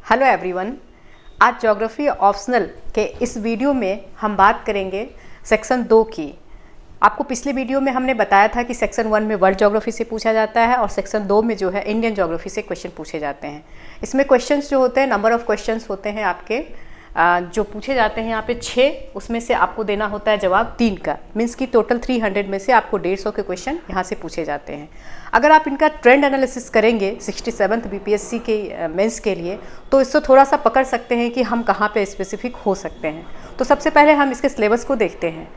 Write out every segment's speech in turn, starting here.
Hello everyone, आज geography optional के इस वीडियो में हम बात करेंगे सेक्शन 2 की। आपको पिछले वीडियो में हमने बताया था कि सेक्शन 1 में वर्ल्ड ज्योग्राफी से पूछा जाता है और सेक्शन 2 में जो है इंडियन ज्योग्राफी से क्वेश्चन पूछे जाते हैं। इसमें क्वेश्चंस जो होते हैं, नंबर ऑफ़ क्वेश्चंस होते हैं आपके जो पूछे जाते हैं यहाँ पे 6, उसमें से आपको देना होता है जवाब 3 का। मीन्स कि टोटल 300 में से आपको 150 के क्वेश्चन यहाँ से पूछे जाते हैं। अगर आप इनका ट्रेंड एनालिसिस करेंगे 67th बीपीएससी के मेंस के लिए, तो इससे थोड़ा सा पकड़ सकते हैं कि हम कहाँ पे स्पेसिफिक हो सकते हैं। तो सबसे पहले हम इसके सिलेबस को देखते हैं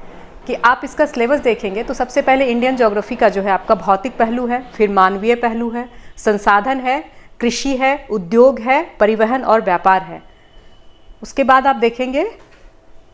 कि आप इसका सिलेबस देखेंगे तो सबसे पहले इंडियन ज्योग्राफी का जो है आपका भौतिक पहलू है, फिर मानवीय पहलू है, संसाधन है, कृषि है, उद्योग है, परिवहन और व्यापार है। उसके बाद आप देखेंगे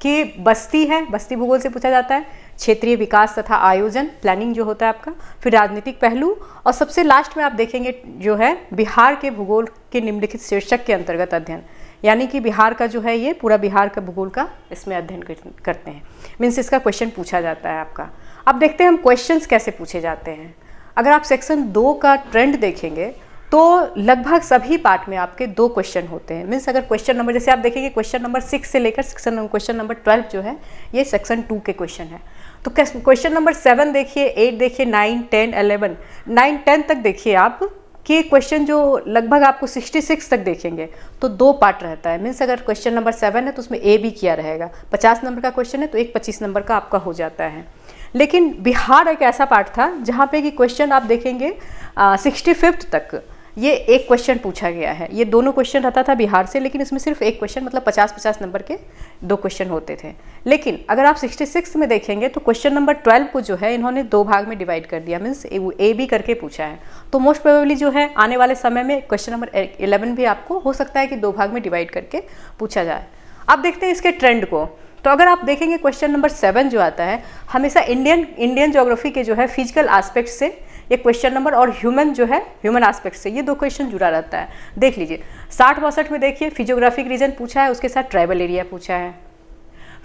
कि बस्ती है, बस्ती भूगोल से पूछा जाता है, क्षेत्रीय विकास तथा आयोजन प्लानिंग जो होता है आपका, फिर राजनीतिक पहलू, और सबसे लास्ट में आप देखेंगे जो है बिहार के भूगोल के निम्नलिखित शीर्षक के अंतर्गत अध्ययन, यानी कि बिहार का जो है ये पूरा बिहार का भूगोल का इसमें अध्ययन करते हैं। मीन्स इसका क्वेश्चन पूछा जाता है आपका। अब देखते हैं हम क्वेश्चंस कैसे पूछे जाते हैं। अगर आप सेक्शन 2 का ट्रेंड देखेंगे तो लगभग सभी पार्ट में आपके 2 क्वेश्चन होते हैं। मीन्स अगर क्वेश्चन नंबर, जैसे आप देखेंगे क्वेश्चन नंबर 6 से लेकर क्वेश्चन नंबर 12 जो है ये सेक्शन 2 के क्वेश्चन है। तो क्वेश्चन नंबर 7 देखिए, 8 देखिए, 9, 10, 11, 9, 10 तक देखिए आप कि क्वेश्चन जो लगभग आपको 66 तक देखेंगे तो 2 पार्ट रहता है। मीन्स अगर क्वेश्चन नंबर 7 है तो उसमें ए बी किया रहेगा, 50 नंबर का क्वेश्चन है तो एक 25 नंबर का आपका हो जाता है। लेकिन बिहार एक ऐसा पार्ट था जहाँ पे कि क्वेश्चन आप देखेंगे 65 तक ये एक क्वेश्चन पूछा गया है। ये दोनों क्वेश्चन रहता था बिहार से, लेकिन इसमें सिर्फ एक क्वेश्चन, मतलब 50-50 नंबर के 2 क्वेश्चन होते थे। लेकिन अगर आप 66 में देखेंगे तो क्वेश्चन नंबर 12 को जो है इन्होंने 2 भाग में डिवाइड कर दिया। मीन्स ए बी करके पूछा है। तो मोस्ट प्रोबेबली जो है आने वाले समय में क्वेश्चन नंबर 11 भी आपको हो सकता है कि 2 भाग में डिवाइड करके पूछा जाए। अब देखते हैं इसके ट्रेंड को। तो अगर आप देखेंगे क्वेश्चन नंबर 7 जो आता है, हमेशा इंडियन ज्योग्राफी के जो है फिजिकल एस्पेक्ट से ये क्वेश्चन नंबर और ह्यूमन जो है ह्यूमन एस्पेक्ट से ये 2 क्वेश्चन जुड़ा रहता है। देख लीजिए 60-62 में देखिए फिजियोग्राफिक रीजन पूछा है, उसके साथ ट्राइबल एरिया पूछा है।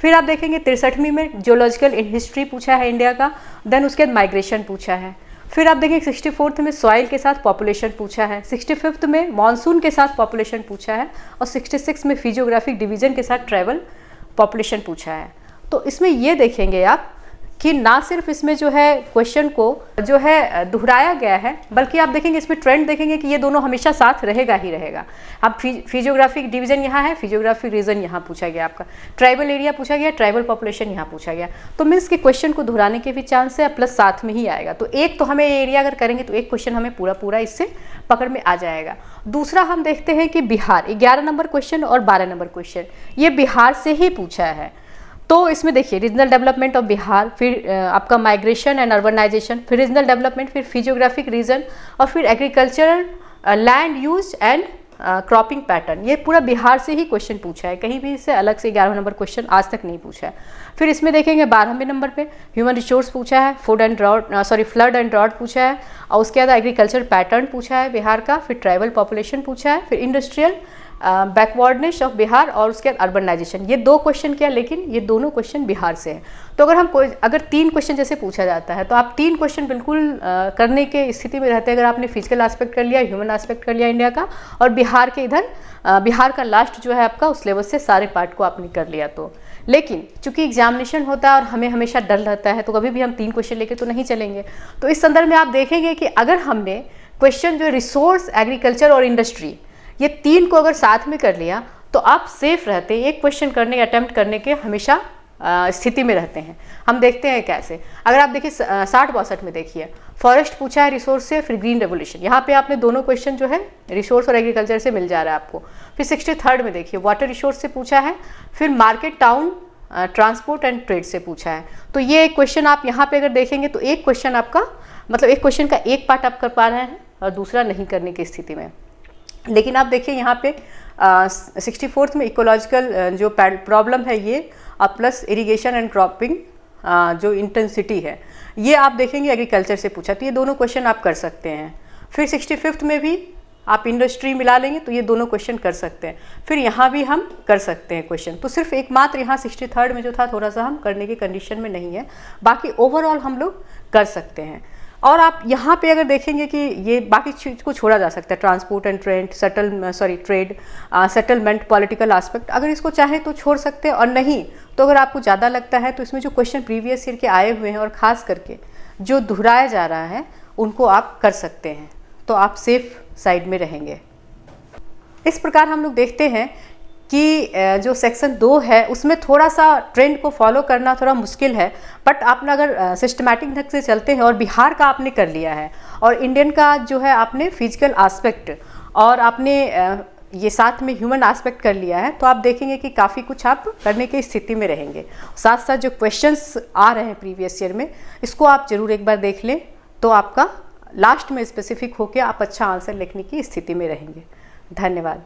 फिर आप देखेंगे 63वीं में जियोलॉजिकल हिस्ट्री पूछा है इंडिया का, देन उसके बाद माइग्रेशन पूछा है। फिर आप देखेंगे 64th में सॉइल के साथ पॉपुलेशन पूछा है, 65th में मानसून के साथ पॉपुलेशन पूछा है, और 66 में फिजियोग्राफिक डिवीजन के साथ ट्राइबल पॉपुलेशन पूछा है। तो इसमें ये देखेंगे आप कि ना सिर्फ इसमें जो है क्वेश्चन को जो है दोहराया गया है, बल्कि आप देखेंगे इसमें ट्रेंड देखेंगे कि ये दोनों हमेशा साथ रहेगा ही रहेगा। अब फिजियोग्राफिक डिवीजन यहाँ है, फिजियोग्राफिक रीजन यहाँ पूछा गया आपका, ट्राइबल एरिया पूछा गया, ट्राइबल पॉपुलेशन यहाँ पूछा गया। तो मीन्स के क्वेश्चन को दोहराने के भी चांस है, प्लस साथ में ही आएगा। तो एक तो हमें एरिया अगर करेंगे तो एक क्वेश्चन हमें पूरा इससे पकड़ में आ जाएगा। दूसरा हम देखते हैं कि बिहार 11 नंबर क्वेश्चन और 12 नंबर क्वेश्चन ये बिहार से ही पूछा है। तो इसमें देखिए रीजनल डेवलपमेंट ऑफ बिहार, फिर आपका माइग्रेशन एंड अर्बनाइजेशन, फिर रीजनल डेवलपमेंट, फिर फिजियोग्राफिक रीजन, और फिर agricultural land use and cropping pattern. ये पूरा बिहार से ही क्वेश्चन पूछा है, कहीं भी इससे अलग से 11 नंबर क्वेश्चन आज तक नहीं पूछा है। फिर इसमें देखेंगे 12वें नंबर पे ह्यूमन रिसोर्स पूछा है, फ्लड एंड ड्रॉट पूछा है, और उसके बाद एग्रीकल्चर पैटर्न पूछा है बिहार का, फिर ट्राइबल पॉपुलेशन पूछा है, फिर इंडस्ट्रियल बैकवर्डनेस ऑफ बिहार, और उसके बाद अर्बनाइजेशन। ये 2 क्वेश्चन क्या, लेकिन ये दोनों क्वेश्चन बिहार से हैं। तो अगर 3 क्वेश्चन जैसे पूछा जाता है तो आप 3 क्वेश्चन बिल्कुल करने के स्थिति में रहते हैं। अगर आपने फिजिकल एस्पेक्ट कर लिया, ह्यूमन एस्पेक्ट कर लिया इंडिया का, और बिहार के इधर बिहार का लास्ट जो है आपका उस लेवल से सारे पार्ट को आपने कर लिया तो। लेकिन चूंकि एग्जामिनेशन होता है और हमें हमेशा डर रहता है, तो कभी भी हम 3 क्वेश्चन लेके तो नहीं चलेंगे। तो इस संदर्भ में आप देखेंगे कि अगर हमने क्वेश्चन जो रिसोर्स, एग्रीकल्चर और इंडस्ट्री, ये 3 को अगर साथ में कर लिया तो आप सेफ रहते हैं, एक क्वेश्चन करने अटेम्प्ट करने के हमेशा स्थिति में रहते हैं। हम देखते हैं कैसे। अगर आप देखिए 60-62 में देखिए फॉरेस्ट पूछा है रिसोर्स से, फिर ग्रीन रेवोल्यूशन, यहाँ पे आपने दोनों क्वेश्चन जो है रिसोर्स और एग्रीकल्चर से मिल जा रहा है आपको। फिर 63rd में देखिए वाटर रिसोर्स से पूछा है, फिर market, town, transport and trade से पूछा है। तो ये एक क्वेश्चन आप यहाँ पे अगर देखेंगे तो एक क्वेश्चन आपका, मतलब एक क्वेश्चन का एक पार्ट आप कर पा रहे हैं और दूसरा नहीं करने की स्थिति में। लेकिन आप देखिए यहाँ पे 64th में इकोलॉजिकल जो प्रॉब्लम है ये, प्लस इरिगेशन एंड क्रॉपिंग जो इंटेंसिटी है, ये आप देखेंगे एग्रीकल्चर से पूछा। तो ये दोनों क्वेश्चन आप कर सकते हैं। फिर 65th में भी आप इंडस्ट्री मिला लेंगे तो ये दोनों क्वेश्चन कर सकते हैं। फिर यहाँ भी हम कर सकते हैं क्वेश्चन। तो सिर्फ एकमात्र यहाँ 63rd में जो था थोड़ा सा हम करने की कंडीशन में नहीं है, बाकी ओवरऑल हम लोग कर सकते हैं। और आप यहाँ पे अगर देखेंगे कि ये बाकी चीज़ को छोड़ा जा सकता है, transport and trade, settlement, political aspect, अगर इसको चाहे तो छोड़ सकते हैं, और नहीं तो अगर आपको ज़्यादा लगता है तो इसमें जो क्वेश्चन प्रीवियस ईयर के आए हुए हैं और ख़ास करके जो दोहराया जा रहा है उनको आप कर सकते हैं, तो आप सेफ साइड में रहेंगे। इस प्रकार हम लोग देखते हैं कि जो सेक्शन 2 है उसमें थोड़ा सा ट्रेंड को फॉलो करना थोड़ा मुश्किल है, बट आपने अगर सिस्टमैटिक ढंग से चलते हैं और बिहार का आपने कर लिया है और इंडियन का जो है आपने फिजिकल एस्पेक्ट और आपने ये साथ में ह्यूमन एस्पेक्ट कर लिया है, तो आप देखेंगे कि काफ़ी कुछ आप करने की स्थिति में रहेंगे। साथ साथ जो क्वेश्चंस आ रहे हैं प्रीवियस ईयर में, इसको आप ज़रूर एक बार देख लें, तो आपका लास्ट में स्पेसिफिक होकर आप अच्छा आंसर लिखने की स्थिति में रहेंगे। धन्यवाद।